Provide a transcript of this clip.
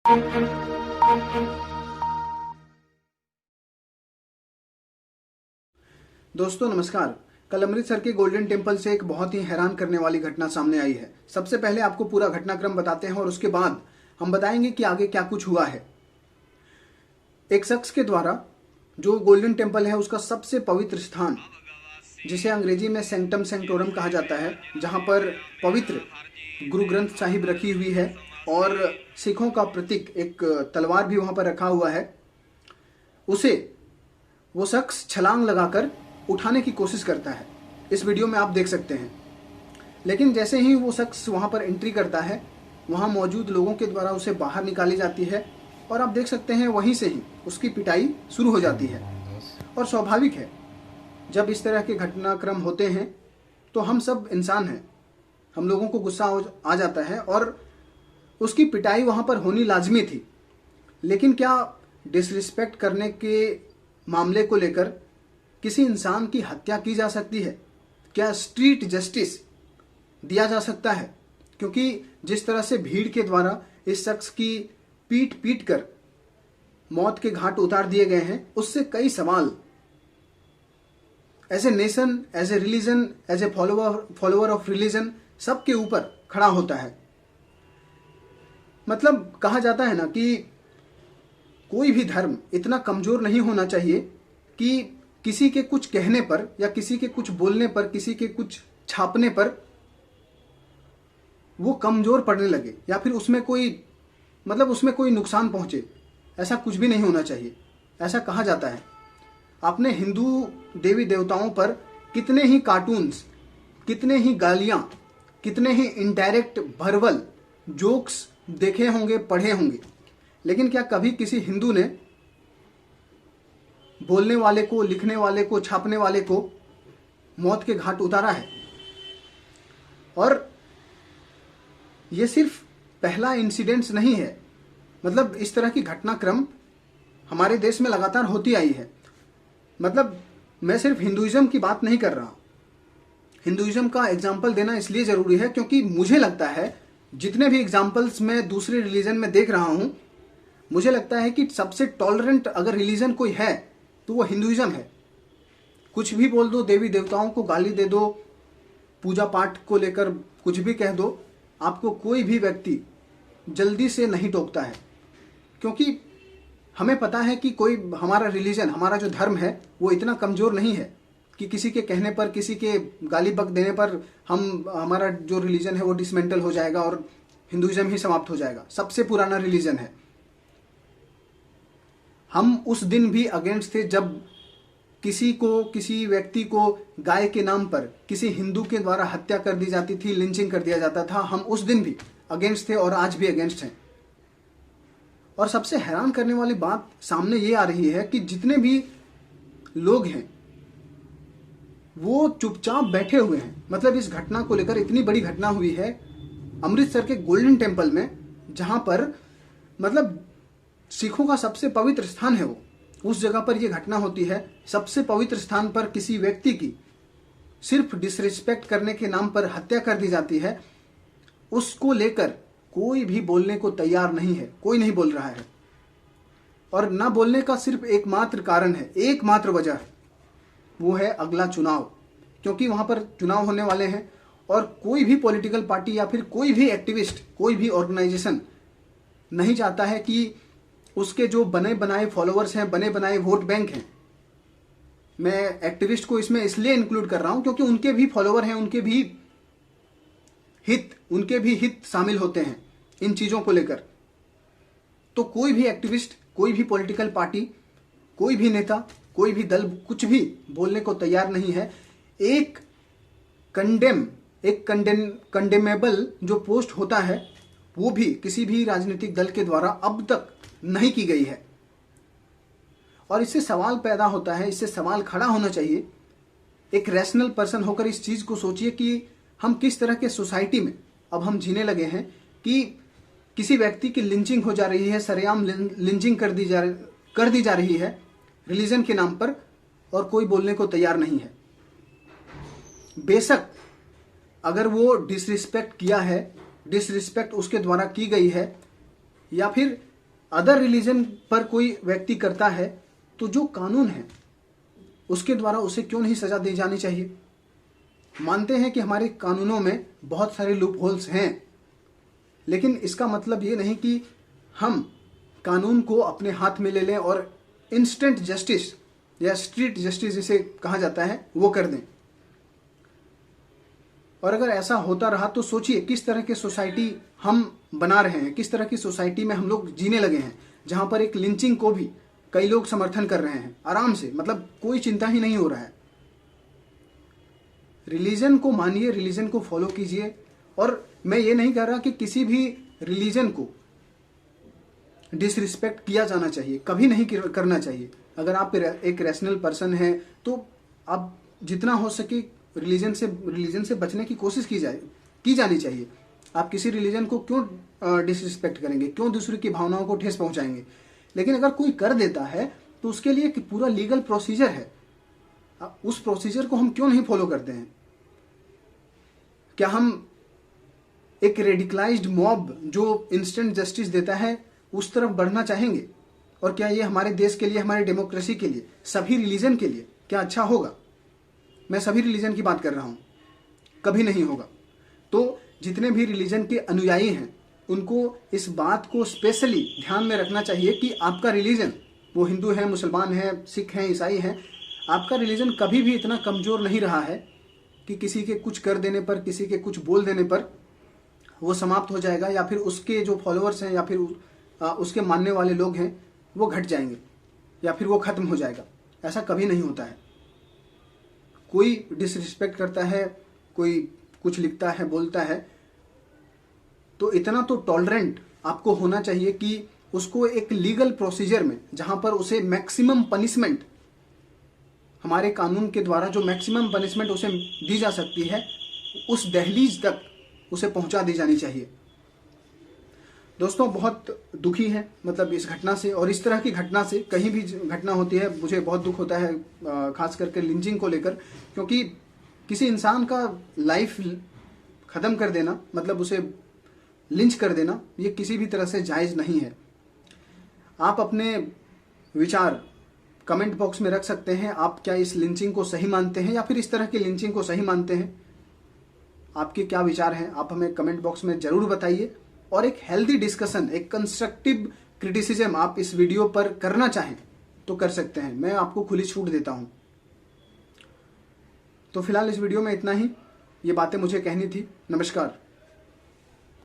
दोस्तों नमस्कार। कल अमृतसर के गोल्डन टेम्पल से एक बहुत ही हैरान करने वाली घटना सामने आई है। सबसे पहले आपको पूरा घटनाक्रम बताते हैं और उसके बाद हम बताएंगे कि आगे क्या कुछ हुआ है। एक शख्स के द्वारा जो गोल्डन टेम्पल है उसका सबसे पवित्र स्थान, जिसे अंग्रेजी में सेंक्टम सेंक्टोरम कहा जाता है, जहां पर पवित्र गुरु ग्रंथ साहिब रखी हुई है और सिखों का प्रतीक एक तलवार भी वहां पर रखा हुआ है, उसे वो शख्स छलांग लगाकर उठाने की कोशिश करता है। इस वीडियो में आप देख सकते हैं। लेकिन जैसे ही वो शख्स वहां पर एंट्री करता है, वहां मौजूद लोगों के द्वारा उसे बाहर निकाली जाती है और आप देख सकते हैं वहीं से ही उसकी पिटाई शुरू हो जाती है। और स्वाभाविक है, जब इस तरह के घटनाक्रम होते हैं तो हम सब इंसान हैं, हम लोगों को गुस्सा आ जाता है और उसकी पिटाई वहां पर होनी लाजमी थी। लेकिन क्या डिसरिस्पेक्ट करने के मामले को लेकर किसी इंसान की हत्या की जा सकती है? क्या स्ट्रीट जस्टिस दिया जा सकता है? क्योंकि जिस तरह से भीड़ के द्वारा इस शख्स की पीट पीट कर मौत के घाट उतार दिए गए हैं, उससे कई सवाल as a nation, as a religion, as a follower of religion सबके ऊपर खड़ा होता है। मतलब कहा जाता है ना कि कोई भी धर्म इतना कमजोर नहीं होना चाहिए कि किसी के कुछ कहने पर या किसी के कुछ बोलने पर, किसी के कुछ छापने पर वो कमजोर पड़ने लगे या फिर उसमें कोई नुकसान पहुंचे। ऐसा कुछ भी नहीं होना चाहिए, ऐसा कहा जाता है। आपने हिंदू देवी देवताओं पर कितने ही कार्टून्स, कितने ही गालियां, कितने ही इनडायरेक्ट भरवल जोक्स देखे होंगे, पढ़े होंगे, लेकिन क्या कभी किसी हिंदू ने बोलने वाले को, लिखने वाले को, छापने वाले को मौत के घाट उतारा है? और ये सिर्फ पहला इंसिडेंट्स नहीं है। मतलब इस तरह की घटनाक्रम हमारे देश में लगातार होती आई है। मतलब मैं सिर्फ हिंदुइज्म की बात नहीं कर रहा। हिंदुइज्म का एग्जाम्पल देना इसलिए जरूरी है क्योंकि मुझे लगता है जितने भी एग्जाम्पल्स मैं दूसरे रिलीजन में देख रहा हूं, मुझे लगता है कि सबसे टॉलरेंट अगर रिलीजन कोई है तो वो हिंदुइज्म है। कुछ भी बोल दो, देवी देवताओं को गाली दे दो, पूजा पाठ को लेकर कुछ भी कह दो, आपको कोई भी व्यक्ति जल्दी से नहीं टोकता है। क्योंकि हमें पता है कि कोई हमारा रिलीजन, हमारा जो धर्म है वो इतना कमजोर नहीं है कि किसी के कहने पर, किसी के गाली बक देने पर हमारा जो रिलीजन है वो डिसमेंटल हो जाएगा और हिंदुइज्म ही समाप्त हो जाएगा। सबसे पुराना रिलीजन है। हम उस दिन भी अगेंस्ट थे जब किसी व्यक्ति को गाय के नाम पर किसी हिंदू के द्वारा हत्या कर दी जाती थी, लिंचिंग कर दिया जाता था। हम उस दिन भी अगेंस्ट थे और आज भी अगेंस्ट हैं। और सबसे हैरान करने वाली बात सामने ये आ रही है कि जितने भी लोग हैं वो चुपचाप बैठे हुए हैं। मतलब इस घटना को लेकर इतनी बड़ी घटना हुई है अमृतसर के गोल्डन टेम्पल में, जहां पर मतलब सिखों का सबसे पवित्र स्थान है वो, उस जगह पर यह घटना होती है। सबसे पवित्र स्थान पर किसी व्यक्ति की सिर्फ डिसरिस्पेक्ट करने के नाम पर हत्या कर दी जाती है। उसको लेकर कोई भी बोलने को तैयार नहीं है, कोई नहीं बोल रहा है। और ना बोलने का सिर्फ एकमात्र कारण है, एकमात्र वजह है, वो है अगला चुनाव। क्योंकि वहां पर चुनाव होने वाले हैं और कोई भी पॉलिटिकल पार्टी या फिर कोई भी एक्टिविस्ट, कोई भी ऑर्गेनाइजेशन नहीं चाहता है कि उसके जो बने बनाए फॉलोअर्स हैं, बने बनाए वोट बैंक हैं। मैं एक्टिविस्ट को इसमें इसलिए इंक्लूड कर रहा हूं क्योंकि उनके भी फॉलोअर हैं, उनके भी हित शामिल होते हैं इन चीजों को लेकर। तो कोई भी एक्टिविस्ट, कोई भी पॉलिटिकल पार्टी, कोई भी नेता, कोई भी दल कुछ भी बोलने को तैयार नहीं है। एक कंडेमेबल जो पोस्ट होता है वो भी किसी भी राजनीतिक दल के द्वारा अब तक नहीं की गई है। और इससे सवाल पैदा होता है, इससे सवाल खड़ा होना चाहिए। एक रैशनल पर्सन होकर इस चीज को सोचिए कि हम किस तरह के सोसाइटी में अब हम जीने लगे हैं कि किसी व्यक्ति की लिंचिंग हो जा रही है, सरेआम लिंचिंग कर दी जा रही है रिलीजन के नाम पर, और कोई बोलने को तैयार नहीं है। बेशक अगर वो डिसरिस्पेक्ट किया है, डिसरिस्पेक्ट उसके द्वारा की गई है, या फिर अदर रिलीजन पर कोई व्यक्ति करता है तो जो कानून है उसके द्वारा उसे क्यों नहीं सजा दी जानी चाहिए। मानते हैं कि हमारे कानूनों में बहुत सारे लूप होल्स हैं, लेकिन इसका मतलब ये नहीं कि हम कानून को अपने हाथ में ले लें और इंस्टेंट जस्टिस या स्ट्रीट जस्टिस जिसे कहा जाता है वो कर दें। और अगर ऐसा होता रहा तो सोचिए किस तरह की सोसाइटी हम बना रहे हैं, किस तरह की सोसाइटी में हम लोग जीने लगे हैं, जहां पर एक लिंचिंग को भी कई लोग समर्थन कर रहे हैं आराम से, मतलब कोई चिंता ही नहीं हो रहा है। रिलीजन को मानिए, रिलीजन को फॉलो कीजिए। और मैं ये नहीं कह रहा कि किसी भी रिलीजन को डिसरिस्पेक्ट किया जाना चाहिए, कभी नहीं करना चाहिए। अगर आप एक रैशनल पर्सन हैं तो आप जितना हो सके रिलीजन से बचने की कोशिश की जानी चाहिए। आप किसी रिलीजन को क्यों डिसरिस्पेक्ट करेंगे, क्यों दूसरे की भावनाओं को ठेस पहुंचाएंगे। लेकिन अगर कोई कर देता है तो उसके लिए एक पूरा लीगल प्रोसीजर है, उस प्रोसीजर को हम क्यों नहीं फॉलो करते हैं। क्या हम एक रेडिकलाइज्ड मॉब जो इंस्टेंट जस्टिस देता है उस तरफ बढ़ना चाहेंगे? और क्या ये हमारे देश के लिए, हमारी डेमोक्रेसी के लिए, सभी रिलीजन के लिए क्या अच्छा होगा? मैं सभी रिलीजन की बात कर रहा हूं, कभी नहीं होगा। तो जितने भी रिलीजन के अनुयायी हैं उनको इस बात को स्पेशली ध्यान में रखना चाहिए कि आपका रिलीजन, वो हिंदू है, मुसलमान है, सिख हैं, ईसाई हैं, आपका रिलीजन कभी भी इतना कमजोर नहीं रहा है कि किसी के कुछ कर देने पर, किसी के कुछ बोल देने पर वो समाप्त हो जाएगा, या फिर उसके जो फॉलोअर्स हैं या फिर उसके मानने वाले लोग हैं वो घट जाएंगे या फिर वो खत्म हो जाएगा। ऐसा कभी नहीं होता है। कोई डिसरिस्पेक्ट करता है, कोई कुछ लिखता है, बोलता है, तो इतना तो टॉलरेंट आपको होना चाहिए कि उसको एक लीगल प्रोसीजर में, जहां पर उसे मैक्सिमम पनिशमेंट, हमारे कानून के द्वारा जो मैक्सिमम पनिशमेंट उसे दी जा सकती है, उस दहलीज तक उसे पहुंचा दी जानी चाहिए। दोस्तों, बहुत दुखी है मतलब इस घटना से, और इस तरह की घटना से, कहीं भी घटना होती है मुझे बहुत दुख होता है, खास करके लिंचिंग को लेकर, क्योंकि किसी इंसान का लाइफ खत्म कर देना, मतलब उसे लिंच कर देना, ये किसी भी तरह से जायज़ नहीं है। आप अपने विचार कमेंट बॉक्स में रख सकते हैं। आप क्या इस लिंचिंग को सही मानते हैं या फिर इस तरह की लिंचिंग को सही मानते हैं? आपके क्या विचार हैं, आप हमें कमेंट बॉक्स में जरूर बताइए। और एक हेल्दी डिस्कशन, एक कंस्ट्रक्टिव क्रिटिसिज्म आप इस वीडियो पर करना चाहें तो कर सकते हैं, मैं आपको खुली छूट देता हूं। तो फिलहाल इस वीडियो में इतना ही, ये बातें मुझे कहनी थी। नमस्कार।